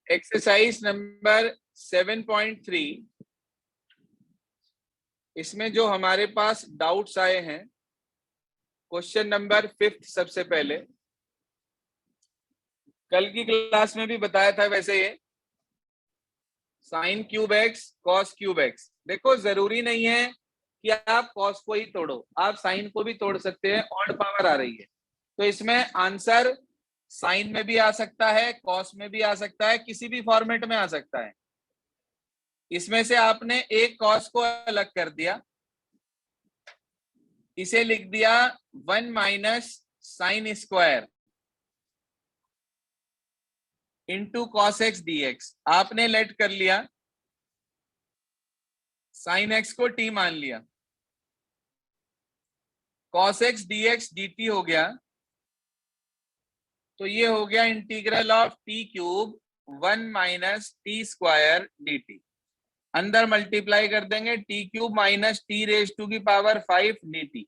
Exercise number 7.3, इसमें जो हमारे पास डाउट्स आए हैं, क्वेश्चन नंबर 5 सबसे पहले, कल की क्लास में भी बताया था वैसे ये sine cube x cos cube x. देखो जरूरी नहीं है कि आप कॉस को ही तोड़ो, आप साइन को भी तोड़ सकते हैं, ऑड पावर आ रही है तो इसमें आंसर साइन में भी आ सकता है, कॉस में भी आ सकता है, किसी भी फॉर्मेट में आ सकता है। इसमें से आपने एक कॉस को अलग कर दिया, इसे लिख दिया 1 minus sine square into cos x d x. आपने लेट कर लिया, साइन एक्स को टी मान लिया, cos x d x d t हो गया, तो ये हो गया integral of t cube 1 minus t square d t. अंदर मल्टीप्लाई कर देंगे, t cube minus t raise to की पावर 5 डी टी,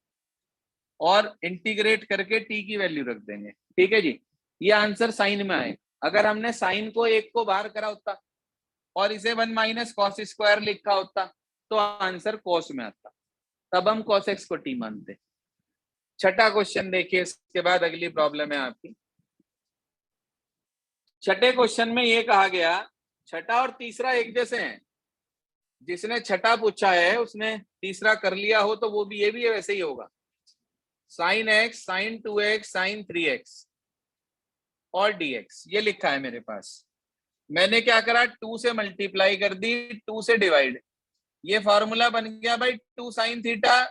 और इंटीग्रेट करके टी की वैल्यू रख देंगे। ठीक है जी, ये आंसर साइन में आए। अगर हमने साइन को एक को बाहर करा होता और इसे 1 माइनस कॉस स्क्वायर लिखा होता तो आंसर कॉस में आता, तब हम कॉस एक्स को टी मानते। छठा क्वेश्चन देखिए, इसके बाद अगली प्रॉब्लम है आपकी। छठे क्वेश्चन में ये कहा गया, छठा और तीसरा एक जैसे हैं, जिसने छठा पूछा है उसने तीसरा कर लिया हो तो वो भी, ये भी वैसे ही होगा। Sine x sign 2x sign 3x और dx, ये लिखा है मेरे पास। मैंने क्या करा, 2 से मल्टीप्लाई कर दी, 2 से डिवाइड, ये फॉर्मूला बन गया भाई 2 साइन थीटा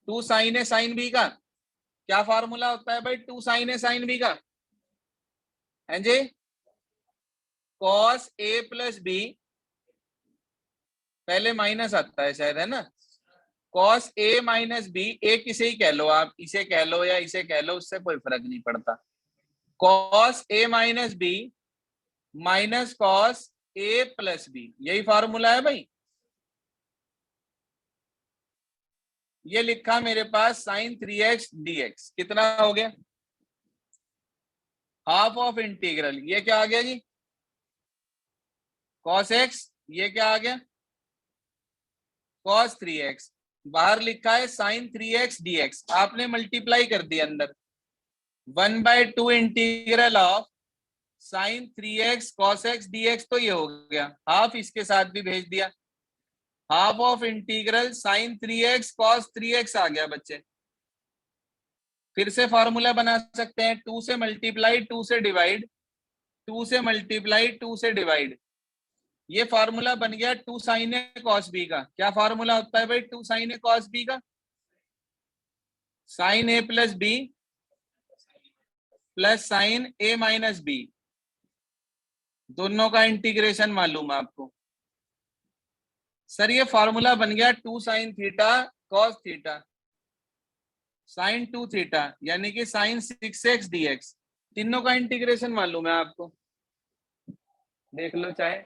2 साइन ए साइन बी का। क्या फॉर्मूला होता है भाई 2 साइन ए साइन बी का? है जी, कॉस ए प्लस बी, पहले माइनस आता है शायद, है ना, कॉस ए माइनस बी, ए किसे ही कह लो आप, इसे कह लो या इसे कह लो, उससे कोई फर्क नहीं पड़ता। Cos A minus B minus cos A plus B, यही फॉर्मूला है भाई। ये लिखा मेरे पास साइन 3x dx, कितना हो गया, हाफ ऑफ इंटीग्रल, ये क्या आ गया जी, cos x, ये क्या आ गया, cos 3x, बाहर लिखा है साइन 3x dx, आपने मल्टीप्लाई कर दिया अंदर, 1/2 integral of sine 3x cos x dx, तो ये हो गया हाफ, इसके साथ भी भेज दिया, half of integral sine 3x cos 3x आ गया बच्चे। फिर से फॉर्मूला बना सकते हैं, 2 से मल्टीप्लाई 2 से डिवाइड, 2 से मल्टीप्लाई 2 से डिवाइड, ये फॉर्मूला बन गया 2 साइन ए कॉस बी का। क्या फॉर्मूला होता है भाई 2 साइन ए कॉस बी का? साइन ए प्लस बी प्लस साइन ए माइनस बी, दोनों का इंटीग्रेशन मालूम है आपको। सर ये फॉर्मूला बन गया 2 sine theta cos theta sine 2 theta, यानी कि साइन 6x dx, तीनों का इंटीग्रेशन मालूम है आपको, देख लो चाहे।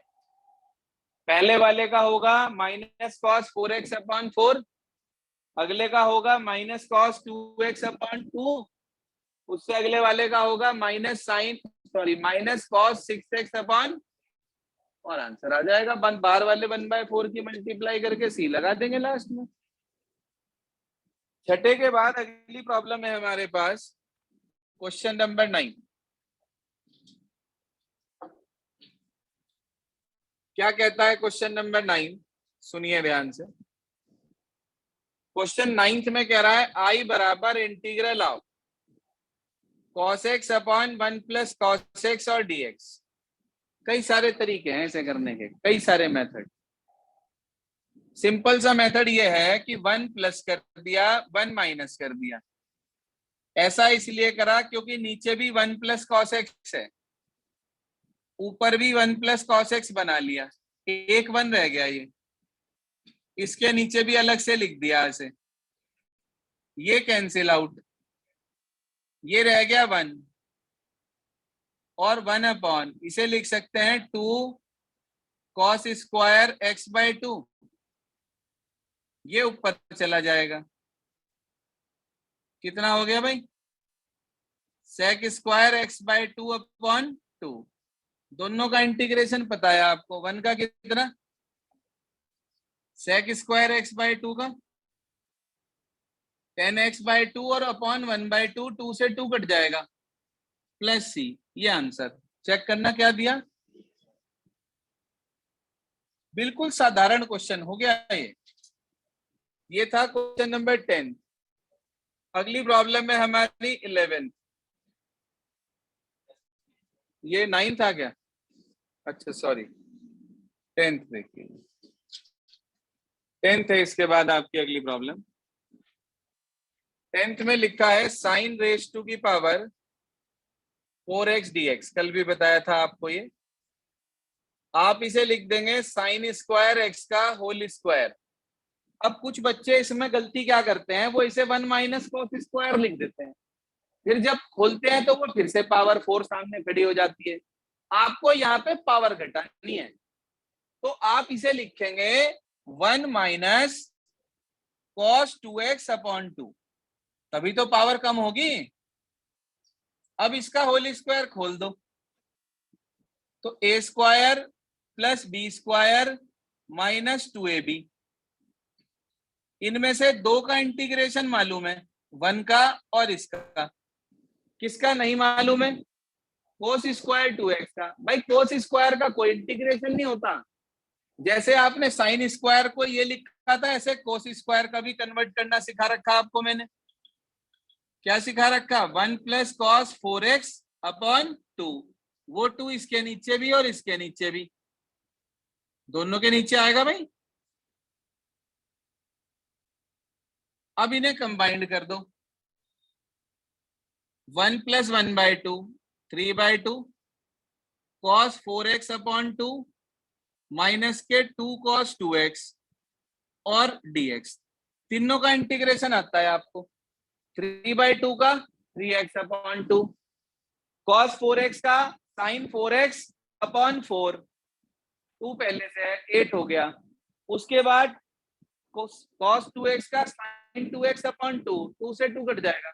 पहले वाले का होगा माइनस कॉस 4x अपॉन 4, अगले का होगा माइनस कॉस 2x अपॉन 2, उससे अगले वाले का होगा माइनस कॉस 6x अपॉन, और आंसर आ जाएगा बाहर वाले 1/4 की मल्टीप्लाई करके सी लगा देंगे लास्ट में। छठे के बाद अगली प्रॉब्लम है हमारे पास क्वेश्चन नंबर 9। क्या कहता है क्वेश्चन नंबर 9, सुनिए ध्यान से। क्वेश्चन 9th में कह रहा है आई बराबर integral of cos x upon 1 plus cos x और dx। कई सारे तरीके हैं ऐसे करने के, कई सारे मेथड। सिंपल सा मेथड ये है कि 1 प्लस कर दिया 1 माइनस कर दिया, ऐसा इसलिए करा क्योंकि नीचे भी 1 प्लस cos x है, ऊपर भी 1 प्लस cos x बना लिया, एक 1 रह गया, ये इसके नीचे भी अलग से लिख दिया ऐसे, ये कैंसिल आउट, ये रह गया 1 और 1 अपॉन, इसे लिख सकते हैं 2 cos स्क्वायर x/2, ये ऊपर चला जाएगा, कितना हो गया भाई, sec स्क्वायर x/2 अपॉन 2, दोनों का इंटीग्रेशन पता है आपको, 1 का कितना, सेक स्क्वायर एक्स बाय 2 का 10x/2 और अपॉन 1/2, 2 से 2 कट जाएगा, प्लस सी। ये आंसर चेक करना क्या दिया। बिल्कुल साधारण क्वेश्चन हो गया ये था क्वेश्चन नंबर 10। अगली प्रॉब्लम है हमारी 11। ये 9 था क्या, अच्छा सॉरी 10th देखिए, 10th है इसके बाद आपकी अगली प्रॉब्लम। 10th में लिखा है साइन रेस टू की पावर 4x dx, कल भी बताया था आपको ये। आप इसे लिख देंगे साइन स्क्वायर एक्स का होल स्क्वायर। अब कुछ बच्चे इसमें गलती क्या करते हैं, वो इसे 1 माइनस कोस स्क्वायर लिख देते हैं, फिर जब खोलते हैं तो वो फिर से पावर 4 सामने खड़ी हो जाती है। आपको यहाँ पे पावर घटानी है, तो आप इसे लिखेंगे 1 माइनस कॉस 2x अपॉन 2, तभी तो पावर कम होगी। अब इसका होल स्क्वायर खोल दो, तो a square plus B square minus 2ab। इनमें से 2 का इंटीग्रेशन मालूम है, 1 का और इसका। किसका नहीं मालूम है, कोस स्क्वायर 2x का। भाई कोस स्क्वायर का कोई इंटीग्रेशन नहीं होता, जैसे आपने साइन स्क्वायर को ये लिखा था, ऐसे कोस स्क्वायर का भी कन्वर्ट करना सिखा रखा आपको मैंने। क्या सिखा रखा, 1 प्लस कॉस 4x अपॉन 2, वो 2 इसके नीचे भी और इसके नीचे भी, दोनों के नीचे आएगा भाई। अब इन्हें कंबाइंड कर दो, 1 plus 1/2 3/2 cos 4x upon 2 minus के 2 कॉस 2x और dx। तीनों का इंटीग्रेशन आता है आपको, 3/2 का 3x अपॉन 2, कॉस 4x का साइन 4x अपॉन 4, 2 पहले से है 8 हो गया। उसके बाद cos 2x का sin 2x अपॉन 2, 2 से 2 कट जाएगा,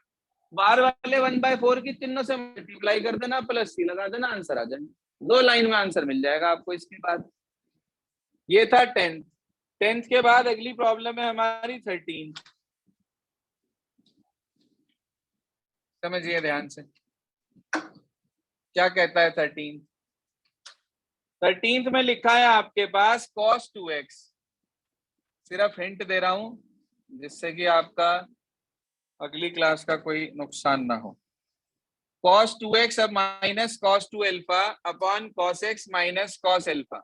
बाहर वाले 1/4 की तीनों से मल्टीप्लाई कर देना, प्लस सी लगा देना, आंसर आ जाएगा। 2 लाइन में आंसर मिल जाएगा आपको इसके बाद। ये था 10th के बाद अगली प्रॉब्लम है हमारी 13। समझिए ध्यान से क्या कहता है 13th में लिखा है आपके पास cos 2x। सिर्फ हिंट दे रहा हूं जिससे कि आपका अगली क्लास का कोई नुकसान ना हो। cos 2x अब minus cos 2 alpha upon cos x minus cos alpha.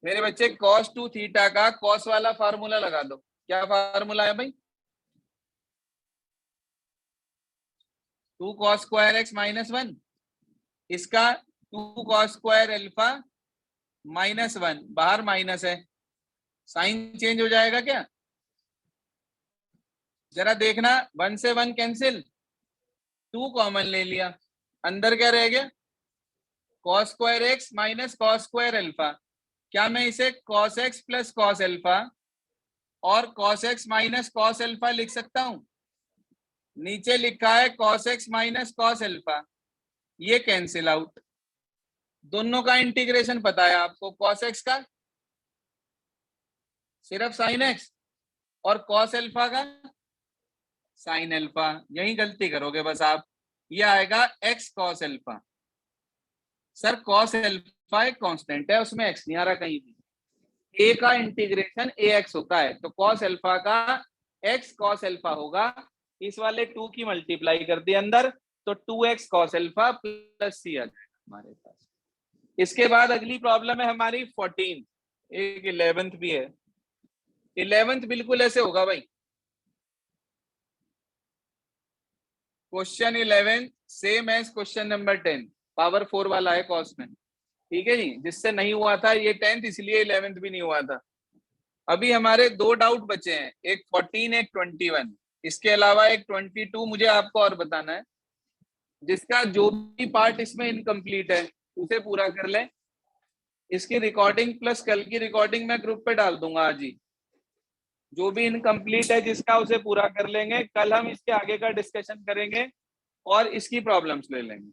मेरे बच्चे cos 2 थीटा का cos वाला फार्मूला लगा दो। क्या फार्मूला है भाई, 2 cos स्क्वायर x माइनस 1, इसका 2 cos स्क्वायर अल्फा माइनस 1, बाहर माइनस है, साइन चेंज हो जाएगा क्या, जरा देखना, 1 से 1 कैंसिल, 2 कॉमन ले लिया, अंदर क्या रह गया, cos square x minus cos square alpha. क्या मैं इसे cos x plus cos alpha और cos x minus cos alpha लिख सकता हूं। नीचे लिखा है cos x minus cos alpha, ये कैंसिल आउट। दोनों का इंटीग्रेशन पता है आपको, cos x का सिर्फ sin x और cos अल्फा का sin अल्फा। यही गलती करोगे बस आप, ये आएगा x cos alpha. Sir cos alpha एक कांस्टेंट है, उसमें x नहीं आ रहा कहीं भी। a का इंटीग्रेशन ax होता है, तो cos अल्फा का x cos अल्फा होगा। इस वाले 2 की मल्टीप्लाई कर दी अंदर, तो 2x cos alpha plus c आ जाएगा हमारे पास। इसके बाद अगली प्रॉब्लम है हमारी 14, एक 11th भी है। 11th बिल्कुल ऐसे होगा भाई, question 11 same as question number 10, power 4 वाला है कॉस में, ठीक है जी। जिससे नहीं हुआ था ये 10th, इसलिए 11th भी नहीं हुआ था। अभी हमारे 2 डाउट बचे हैं, एक 14 एक 21। इसके अलावा एक 22 मुझे आपको और बताना है, जिसका जो भी पार्ट इसमें इनकम्प्लीट है उसे पूरा कर ले। इसकी रिकॉर्डिंग प्लस कल की रिकॉर्डिंग मैं ग्रुप पे डाल दूंगा आज ही। जो भी इनकम्प्लीट है जिसका, उसे पूरा कर लेंगे। कल हम इसके आगे का डिस्कशन करेंगे और इसकी प्रॉब्लम्स ले लेंगे।